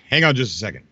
Hang on just a second.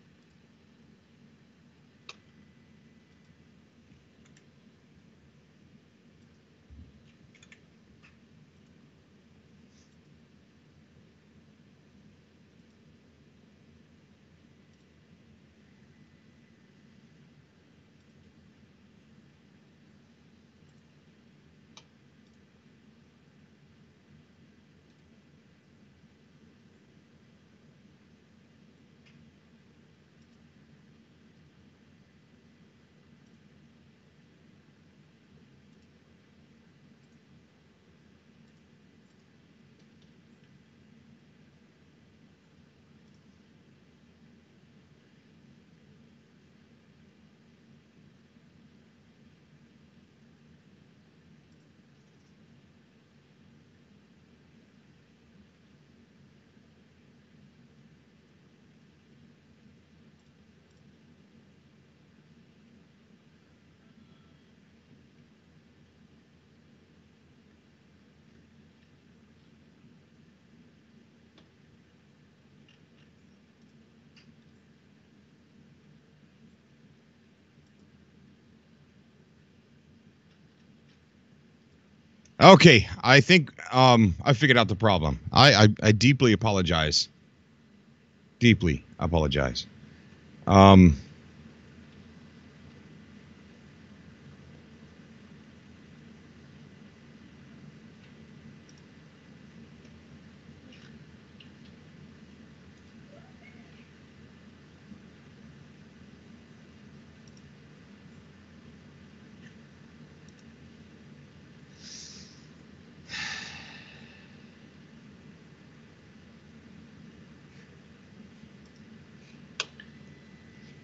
Okay, I think I figured out the problem. I deeply apologize. Deeply apologize.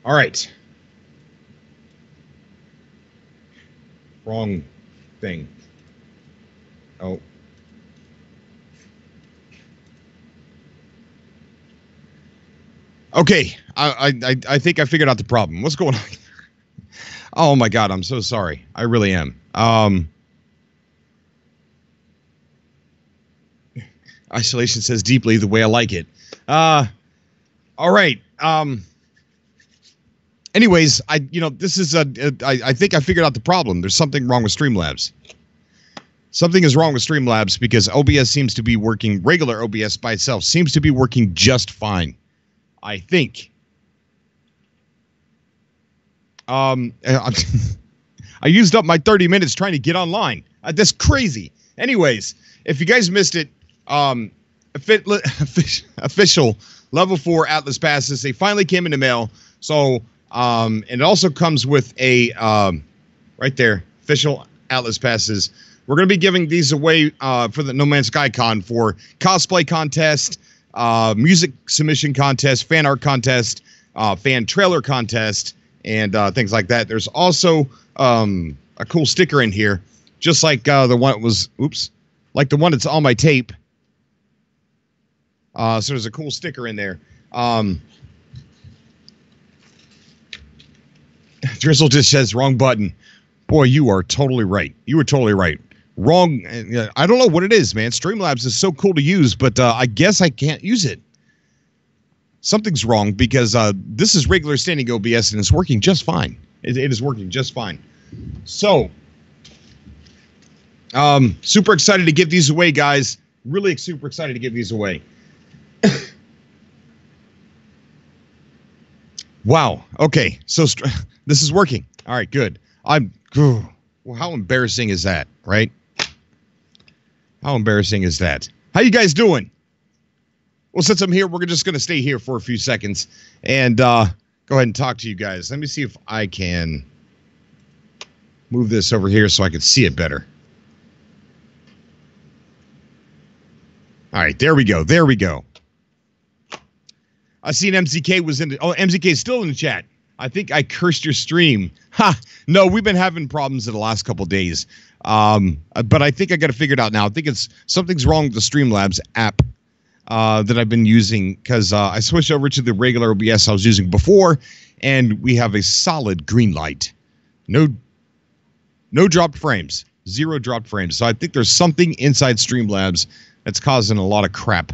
All right. Wrong thing. Oh. Okay. I think I figured out the problem. What's going on? Oh my God, I'm so sorry. I really am. Isolation says deeply the way I like it. All right. Anyways, this is I think I figured out the problem. There's something wrong with Streamlabs. Something is wrong with Streamlabs because OBS seems to be working, regular OBS by itself seems to be working just fine. I think. I used up my 30 minutes trying to get online. That's crazy. Anyways, if you guys missed it, official level 4 Atlas passes, they finally came in the mail. So, and it also comes with a, right there, official Atlas passes. We're going to be giving these away for the No Man's Sky Con for cosplay contest, music submission contest, fan art contest, fan trailer contest, and things like that. There's also a cool sticker in here, just like the one that was, like the one that's on my tape. So there's a cool sticker in there. Drizzle just says wrong button. Boy, you are totally right. You were totally right. Wrong. I don't know what it is, man. Streamlabs is so cool to use, but I guess I can't use it. Something's wrong because this is regular standing OBS and it's working just fine. It is working just fine. So, super excited to give these away, guys. Really super excited to give these away. Wow. Okay. So this is working. All right. Good. Well, how embarrassing is that, right? How embarrassing is that? How you guys doing? Well, since I'm here, we're just going to stay here for a few seconds and go ahead and talk to you guys. Let me see if I can move this over here so I can see it better. All right. There we go. There we go. I seen MZK was in the... Oh, MZK is still in the chat. I think I cursed your stream. Ha! No, we've been having problems in the last couple days. But I think I got it figured out now. I think something's wrong with the Streamlabs app that I've been using because I switched over to the regular OBS I was using before, and we have a solid green light. No dropped frames. 0 dropped frames. So I think there's something inside Streamlabs that's causing a lot of crap.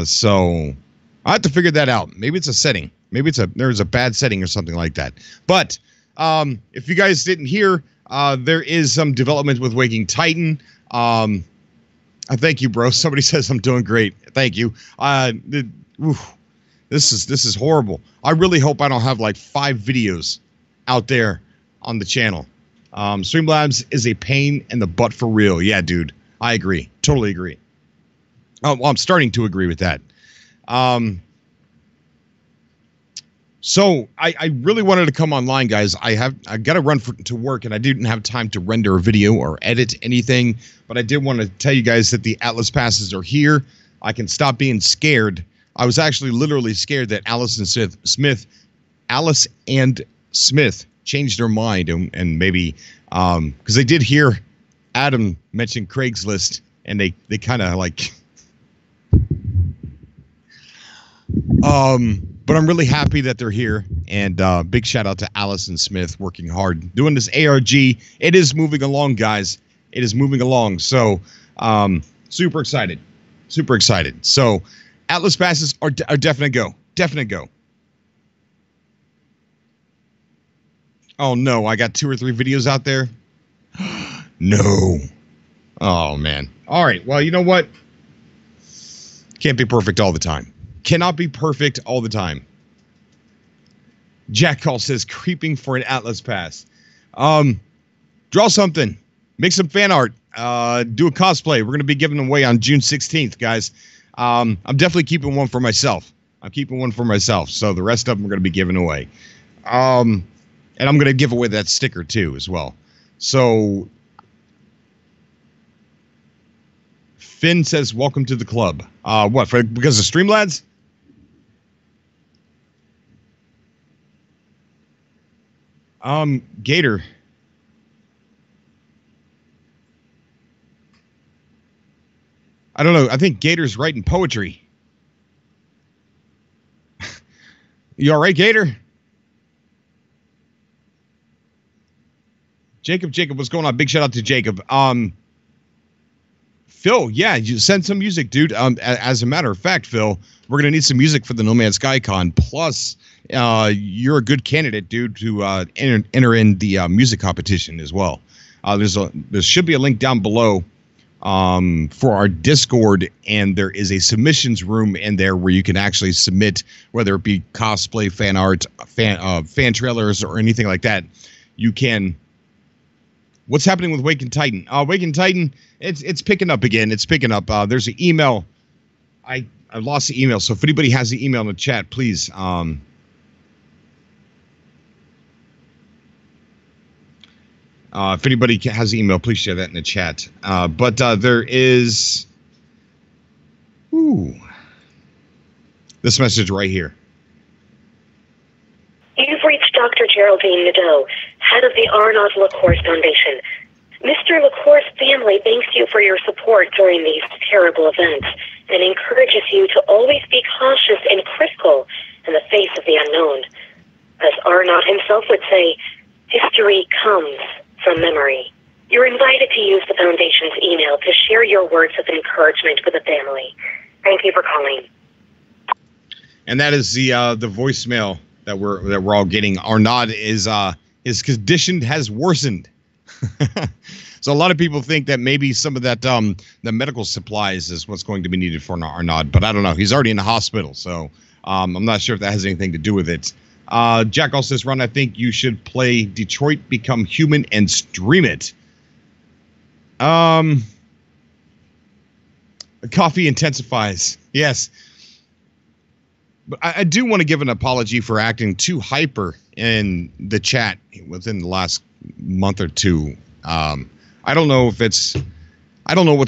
So I have to figure that out. Maybe it's a setting. Maybe there's a bad setting or something like that. But if you guys didn't hear, there is some development with Waking Titan. Thank you, bro. Somebody says I'm doing great. Thank you. This is horrible. I really hope I don't have like 5 videos out there on the channel. Streamlabs is a pain in the butt for real. Yeah, dude. I agree. Totally agree. Oh, well, I'm starting to agree with that. So I really wanted to come online, guys. I got to run to work, and I didn't have time to render a video or edit anything. But I did want to tell you guys that the Atlas passes are here. I can stop being scared. I was actually literally scared that Alice and Smith changed their mind, and maybe because they did hear Adam mention Craigslist, and they kind of like. But I'm really happy that they're here, and big shout out to Alice and Smith working hard doing this ARG. It is moving along, guys. It is moving along. So super excited. So Atlas passes are definite go. Oh no, I got 2 or 3 videos out there. No. Oh man. All right. Well, you know what? Can't be perfect all the time. Cannot be perfect all the time. Jack Call says creeping for an Atlas pass. Draw something. Make some fan art. Do a cosplay. We're going to be giving them away on June 16th, guys. I'm definitely keeping one for myself. So the rest of them are going to be given away. And I'm going to give away that sticker too as well. So Finn says, welcome to the club. What, because of Streamlabs? Gator. I don't know. I think Gator's writing poetry. You all right, Gator? Jacob, what's going on? Big shout out to Jacob. Phil, yeah, you send some music, dude. As a matter of fact, Phil, we're gonna need some music for the No Man's Sky Con. Plus, you're a good candidate, dude, to enter in the music competition as well. There should be a link down below for our Discord, and there is a submissions room in there where you can actually submit, whether it be cosplay, fan art, fan trailers, or anything like that. You can. What's happening with Waking Titan? Waking Titan, it's picking up again. It's picking up. There's an email. I lost the email, so if anybody has the email in the chat, please. If anybody has the email, please share that in the chat. But there is this message right here. You've reached Dr. Geraldine Nadeau, head of the Arnaud LaCourse Foundation. Mr. LaCourse family thanks you for your support during these terrible events and encourages you to always be cautious and critical in the face of the unknown. As Arnaud himself would say, history comes from memory. You're invited to use the Foundation's email to share your words of encouragement with the family. Thank you for calling. And that is the voicemail that we're all getting. Arnaud is his condition has worsened. So a lot of people think that maybe some of that the medical supplies is what's going to be needed for Arnaud, but I don't know. He's already in the hospital, so I'm not sure if that has anything to do with it. Jack also says, Ron, I think you should play Detroit Become Human and stream it. Coffee intensifies. Yes. But I do want to give an apology for acting too hyper in the chat within the last month or two. I don't know what's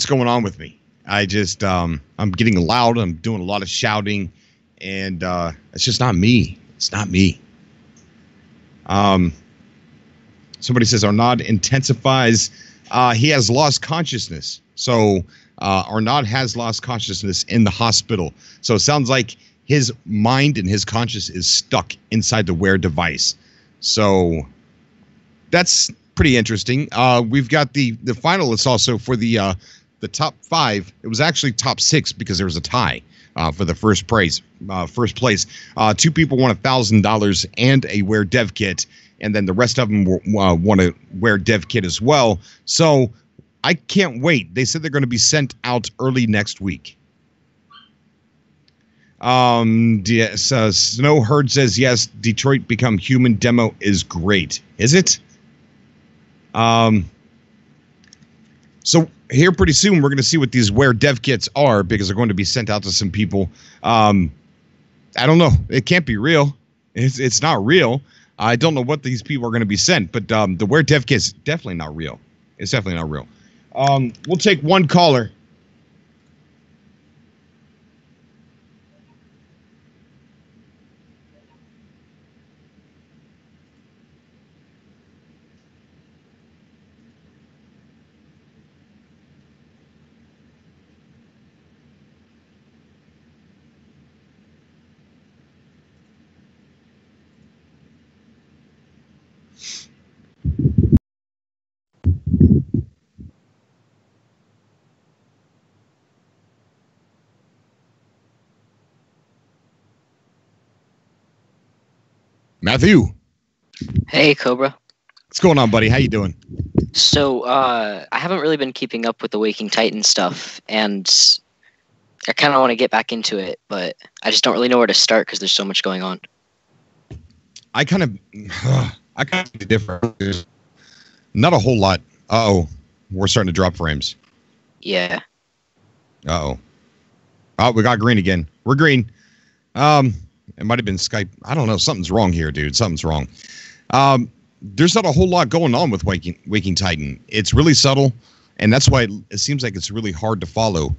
going on with me. I just, I'm getting loud. I'm doing a lot of shouting, and it's just not me. It's not me. Somebody says Arnaud intensifies. He has lost consciousness. So Arnaud has lost consciousness in the hospital. So it sounds like his mind and his conscious is stuck inside the Wear device. So that's pretty interesting. We've got the finalists also for the top 5. It was actually top 6 because there was a tie. for the first prize. First place. Two people won $1,000 and a Wear Dev kit, and then the rest of them won a Wear Dev kit as well. So I can't wait. They said they're going to be sent out early next week. Yes, Snow Herd says yes. Detroit Become Human demo is great. Is it? So here pretty soon we're going to see what these Wear Dev kits are, because they're going to be sent out to some people. I don't know. It can't be real. It's not real. I don't know what these people are going to be sent, but the Wear Dev kit's definitely not real. It's definitely not real. We'll take one caller. Matthew. Hey, Cobra. What's going on, buddy? How you doing? So, I haven't really been keeping up with the Waking Titan stuff, and I kind of want to get back into it, but I just don't really know where to start because there's so much going on. I kind of different. There's not a whole lot. Uh-oh. We're starting to drop frames. Yeah. Uh-oh. Oh, we got green again. We're green. It might have been Skype. I don't know. Something's wrong here, dude. Something's wrong. There's not a whole lot going on with Waking Titan. It's really subtle, and that's why it seems like it's really hard to follow.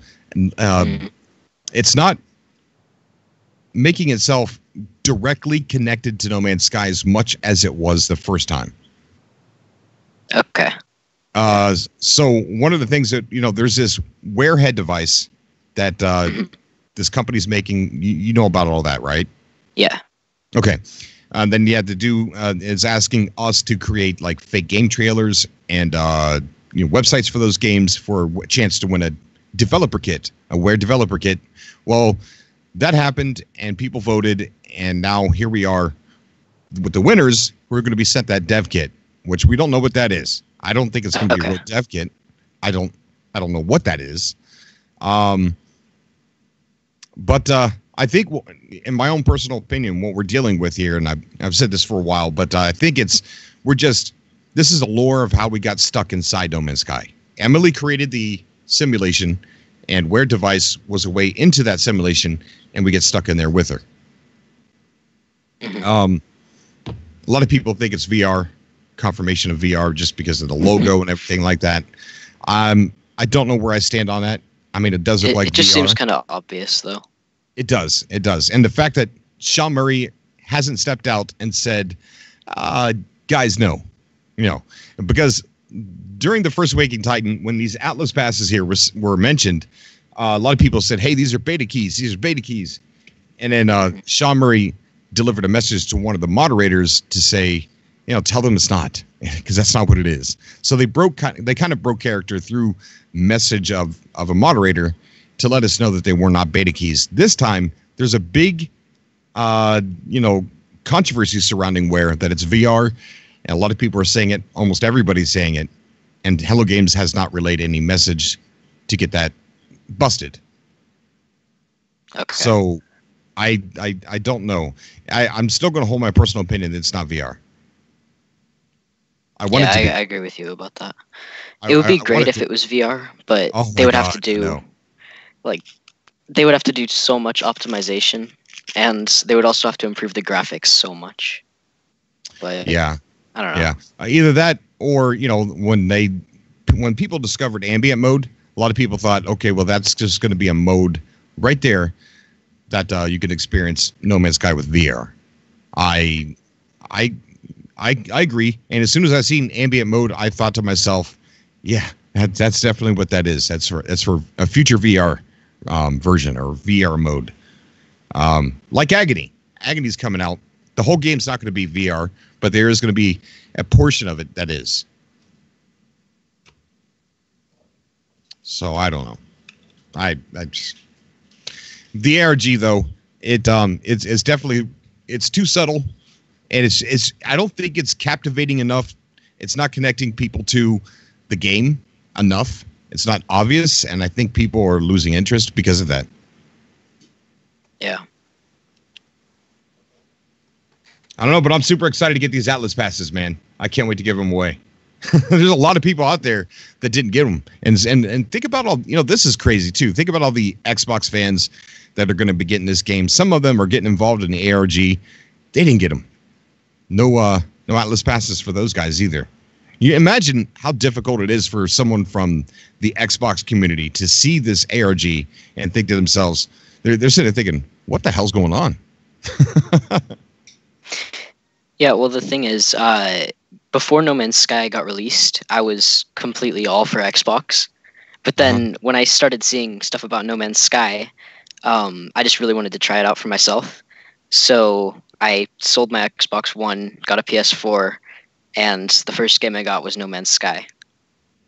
It's not making itself directly connected to No Man's Sky as much as it was the first time. Okay. So one of the things that, there's this Wear head device that this company's making. You know about all that, right? Yeah. Okay. Then you had to do is asking us to create like fake game trailers and websites for those games for a chance to win a developer kit, a Wear developer kit. Well, that happened and people voted, and now here we are with the winners. We're going to be sent that dev kit, which we don't know what that is. I don't think it's going to be a real dev kit. I don't know what that is. But I think, in my own personal opinion, what we're dealing with here, and I've said this for a while, but I think this is a lore of how we got stuck inside No Man's Sky. Emily created the simulation, and Wear device was a way into that simulation, and we get stuck in there with her. A lot of people think it's VR, confirmation of VR, just because of the logo and everything like that. I don't know where I stand on that. I mean, it does look like it just VR. seems kind of obvious, though. It does. It does. And the fact that Sean Murray hasn't stepped out and said, guys, no. Because during the first Waking Titan, when these Atlas passes here were mentioned, a lot of people said, hey, these are beta keys. These are beta keys. And then Sean Murray delivered a message to one of the moderators to say, tell them it's not, because that's not what it is. So they kind of broke character through message of a moderator to let us know that they were not beta keys. This time, there's a big, controversy surrounding Wear, that it's VR, and a lot of people are saying it. Almost everybody's saying it, and Hello Games has not relayed any message to get that busted. Okay. So, I don't know. I'm still going to hold my personal opinion that it's not VR. I agree with you about that. It would be great if it was VR, but they would have to do they would have to do so much optimization, and they would also have to improve the graphics so much. But yeah, I don't know. Yeah, either that or when people discovered ambient mode, a lot of people thought, okay, well that's just going to be a mode right there that you can experience No Man's Sky with VR. I agree, and as soon as I seen ambient mode, I thought to myself, yeah, that's definitely what that is. That's for a future VR version or VR mode. Like Agony. Agony's coming out. The whole game's not going to be VR, but there is going to be a portion of it that is. So I don't know. The ARG though, it's definitely it's too subtle, and it's I don't think it's captivating enough. It's not connecting people to the game enough. It's not obvious, and I think people are losing interest because of that. Yeah. I don't know, but I'm super excited to get these Atlas passes, man. I can't wait to give them away. There's a lot of people out there that didn't get them, and think about all, this is crazy too. Think about all the Xbox fans that are going to be getting this game. Some of them are getting involved in the ARG. They didn't get them. No Atlas passes for those guys either. You imagine how difficult it is for someone from the Xbox community to see this ARG and think to themselves, they're sitting there thinking, what the hell's going on? Yeah, well, the thing is, before No Man's Sky got released, I was completely all for Xbox. But then when I started seeing stuff about No Man's Sky, I just really wanted to try it out for myself. So I sold my Xbox One, got a PS4, and the first game I got was No Man's Sky.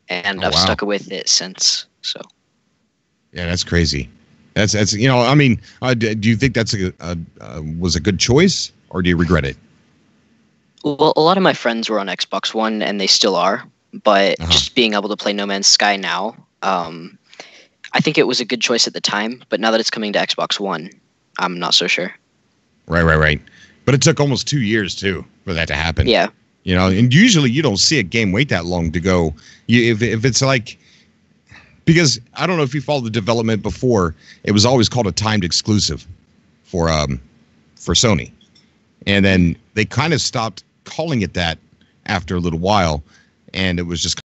And I've stuck with it since. So. Yeah, that's crazy. That's I mean, do you think that's was a good choice, or do you regret it? Well, a lot of my friends were on Xbox One, and they still are. But just being able to play No Man's Sky now, I think it was a good choice at the time. But now that it's coming to Xbox One, I'm not so sure. Right. But it took almost 2 years too for that to happen. Yeah. And usually you don't see a game wait that long to go. If it's like, because I don't know if you followed the development before, it was always called a timed exclusive for Sony, and then they kind of stopped calling it that after a little while, and it was just